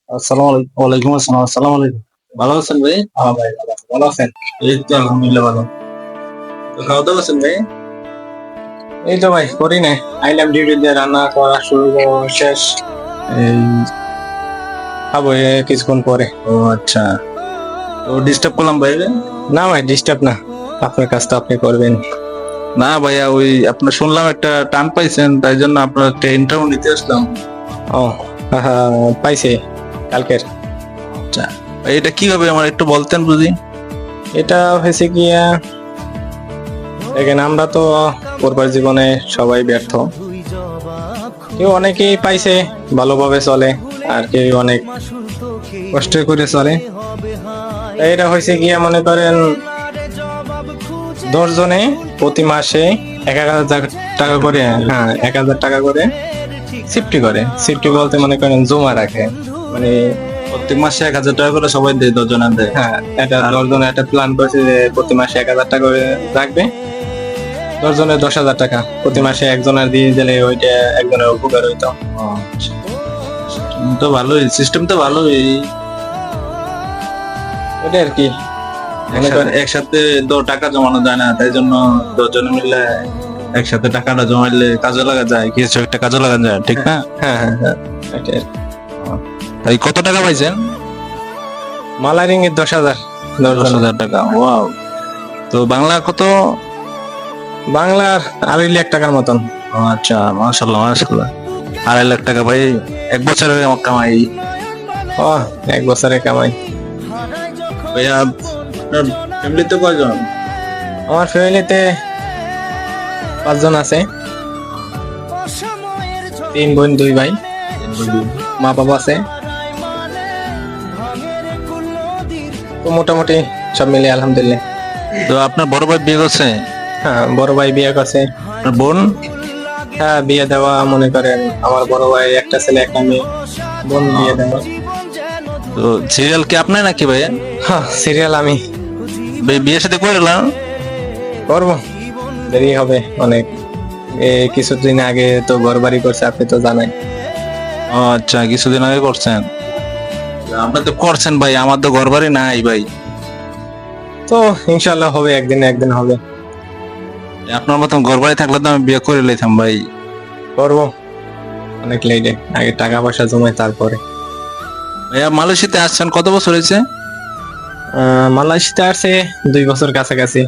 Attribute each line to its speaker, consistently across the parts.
Speaker 1: আসসালামু আলাইকুম। ওয়ালাইকুম আসসালাম। আসসালামু আলাইকুম। ভালো আছেন ভাই?
Speaker 2: হ্যাঁ ভাই ভালো আছি। ভালো আছেন?
Speaker 1: এই তো আলহামদুলিল্লাহ ভালো। তো খাওয়া দাওয়া করছেন ভাই?
Speaker 2: এই তো ভাই করি নাই। আইলাম ডিউটি দিয়ে রান্না করা শুরু শেষ। এই খাবো কিছুক্ষণ পরে।
Speaker 1: ও আচ্ছা। তো ডিস্টার্ব করলাম ভাই?
Speaker 2: না ভাই ডিস্টার্ব না। আপনার কাজ তো আপনি করবেন।
Speaker 1: না ভাইয়া, ওই আপনার শুনলাম একটা টান পাইছেন, তাই জন্য আপনার একটা ইন্টারভিউ নিতে আসলাম।
Speaker 2: ও পাইছে কালকের।
Speaker 1: আচ্ছা ভাই, এটা কিভাবে আমার একটু বলতেন বুঝি?
Speaker 2: এটা হয়েছে কি দেখেন আমরা তো পূর্বের জীবনে সবাই ব্যর্থ। কেউ অনেকেই পাইছে ভালোভাবে চলে, আর কেউ অনেক কষ্ট করে চলে। তাই এটা হয়েছে কি মনে করেন 10 জনে প্রতি মাসে 1,000 টাকা করে, হ্যাঁ 1,000 টাকা করে সিফটি করে। সিফটি বলতে মনে করেন জমা রাখে, মানে
Speaker 1: প্রত্যেক মাসে 1,000 টাকা করে সবাই দেয়, 10 জনের দেয়।
Speaker 2: হ্যাঁ এটা 10 জনে একটা প্ল্যান করছে যে প্রতি মাসে 1,000 টাকা করে রাখবে। 10 জনের 10,000 টাকা প্রতি মাসে একজনের দিয়ে দিলে ওইটা একজনের উপকার হইতো।
Speaker 1: ও আচ্ছা। তো ভালোই, সিস্টেম তো ভালোই।
Speaker 2: ওইটা আর কি মনে করেন।
Speaker 1: একসাথে তো টাকা জমানো যায় না, তাই জন্য 10 জনে মিলে একসাথে টাকাটা জমাইলে কাজে লাগা যায়, কিছু একটা কাজে লাগা যায়, ঠিক না?
Speaker 2: হ্যাঁ হ্যাঁ হ্যাঁ ওইটা আর কি।
Speaker 1: তাই কত টাকা পাইছেন?
Speaker 2: মালারিং এর 10,000
Speaker 1: দশ
Speaker 2: 10 জন।
Speaker 1: হাজার টাকা ওয়াও। তো বাংলা কত?
Speaker 2: বাংলার 2.5 লাখ টাকার মতন।
Speaker 1: ও আচ্ছা, মাশাল্লাহ মাশাল্লাহ। 2.5 লাখ টাকা ভাই, এক বছরের আমার কামাই।
Speaker 2: ও 1 বছরে কামাই।
Speaker 1: ভাইয়া আপনার ফ্যামিলিতে কয়জন?
Speaker 2: আমার ফ্যামিলিতে 5 জন আছে, 3 বোন 2 ভাই, মা বাবা আছে। তো মোটামুটি সব মিলে আলহামদুলিল্লাহ।
Speaker 1: তো আপনার বড় ভাই বিয়ে করছে?
Speaker 2: হ্যাঁ বড় ভাই বিয়ে করছে।
Speaker 1: আপনার বোন?
Speaker 2: হ্যাঁ বিয়ে দেওয়া, মনে করেন আমার বড় ভাই একটা ছেলে একটা মেয়ে, বোন বিয়ে দেওয়া।
Speaker 1: তো সিরিয়াল কি আপনার নাকি ভাইয়া?
Speaker 2: হ্যাঁ সিরিয়াল আমি।
Speaker 1: বিয়ের সাথে করে এলাম?
Speaker 2: করবো, দেরি হবে অনেক। কিছুদিন আগে তো ঘর বাড়ি করছে, আপনি তো জানেন।
Speaker 1: ও আচ্ছা, কিছুদিন আগে করছেন। আপনি তো করছেন ভাই, আমার তো ঘর বাড়ি নাই ভাই।
Speaker 2: তো ইনশাল্লাহ হবে, একদিন না একদিন হবে।
Speaker 1: আপনার মতন ঘর বাড়ি থাকলে তো আমি বিয়ে করে লইতাম ভাই।
Speaker 2: করবো অনেক লেটে, আগে টাকা পয়সা জমাই তারপরে।
Speaker 1: ভাইয়া মালয়েশিয়াতে আসছেন কত বছর হয়েছে?
Speaker 2: মালয়েশিয়াতে আসছে 2 বছর কাছাকাছি।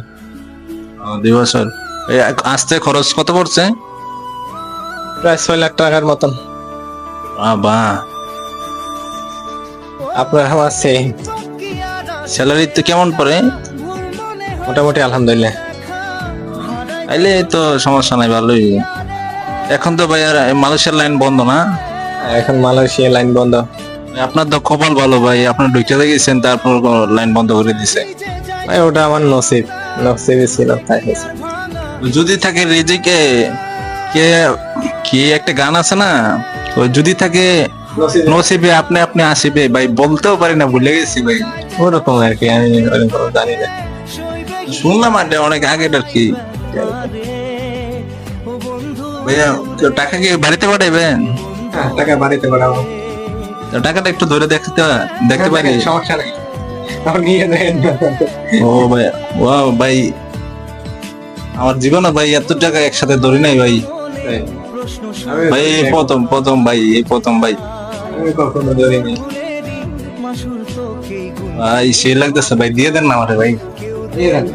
Speaker 1: 2 বছর। আসতে খরচ কত পড়ছে?
Speaker 2: প্রায় 6 লাখ টাকার মতন।
Speaker 1: বাহ।
Speaker 2: আপনার আমার সেই
Speaker 1: স্যালারি তো কেমন পড়ে?
Speaker 2: মোটামুটি আলহামদুলিল্লাহ।
Speaker 1: তাইলে তো সমস্যা নাই, ভালোই। এখন তো ভাই আর মালয়েশিয়ার লাইন বন্ধ না?
Speaker 2: এখন মালয়েশিয়া লাইন বন্ধ।
Speaker 1: আপনার তো কপাল ভালো ভাই, আপনার ঢুকে গেছেন তারপর লাইন বন্ধ করে দিছে।
Speaker 2: ভাই ওটা আমার নসিব, নসিবে ছিল তাই হয়েছে।
Speaker 1: যদি থাকে রিজিকে, কে কি একটা গান আছে না, ওই যদি থাকে নসিবে আপনি আপনি আসিবে, ভাই বলতেও পারি না, ভুলে গেছি ভাই।
Speaker 2: ওরকম আর কি, আমি ওরকম জানি না।
Speaker 1: শুনলাম আর অনেক আগের আর কি। ভাইয়া তো টাকা কি বাড়িতে পাঠাইবেন?
Speaker 2: হ্যাঁ টাকা বাড়িতে পাঠাবো।
Speaker 1: তো টাকাটা একটু ধরে দেখতে পারি?
Speaker 2: সমস্যা নেই, আপনি নিয়ে দেন।
Speaker 1: ও ভাই, ও ভাই, আমার জীবনে ভাই এত টাকা একসাথে ধরি নাই ভাই। ভাই এই প্রথম প্রথম ভাই, এই প্রথম ভাই।
Speaker 2: আমি কখনো ধরিনি।
Speaker 1: ভাই সে লাগতেছে ভাই, দিয়ে দেন না আমারে ভাই।
Speaker 2: নিয়ে দেন,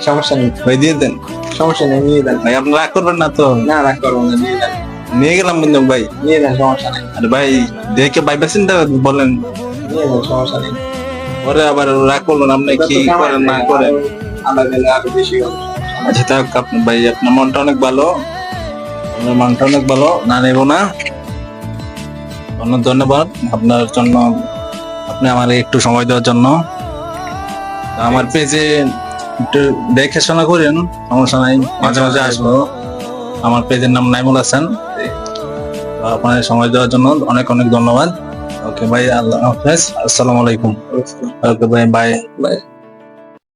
Speaker 2: সমস্যা নেই।
Speaker 1: ভাই দিয়ে দেন।
Speaker 2: সমস্যা নেই, নিয়ে দেন।
Speaker 1: ভাই আপনি রাগ করবেন না তো?
Speaker 2: না রাগ করবো না, নিয়ে দেন।
Speaker 1: নিয়ে গেলাম কিন্তু ভাই।
Speaker 2: নিয়ে দেন, সমস্যা নেই।
Speaker 1: আরে ভাই দেখে ভাইবা চিন্তা বলেন,
Speaker 2: নিয়ে দেন, সমস্যা নেই।
Speaker 1: পরে আবার রাগ করবেন আপনি, কি করেন না করেন।
Speaker 2: আলাদা গেলে আরো বেশি হবে।
Speaker 1: আচ্ছা থাক, আপনি ভাই আপনার মনটা অনেক ভালো, আপনার মনটা অনেক ভালো, না নেবো না। অনেক ধন্যবাদ আপনার জন্য, আপনি আমার একটু সময় দেওয়ার জন্য। আমার পেজে একটু দেখে শোনা করেন, সমস্যা নাই, মাঝে মাঝে আসবো। আমার পেজের নাম নাইমুল হাসান। আপনার সময় দেওয়ার জন্য অনেক অনেক ধন্যবাদ। ওকে ভাই, আল্লাহ হাফেজ, আসসালামু আলাইকুম। ওকে ভাই, বাই।
Speaker 2: বাই।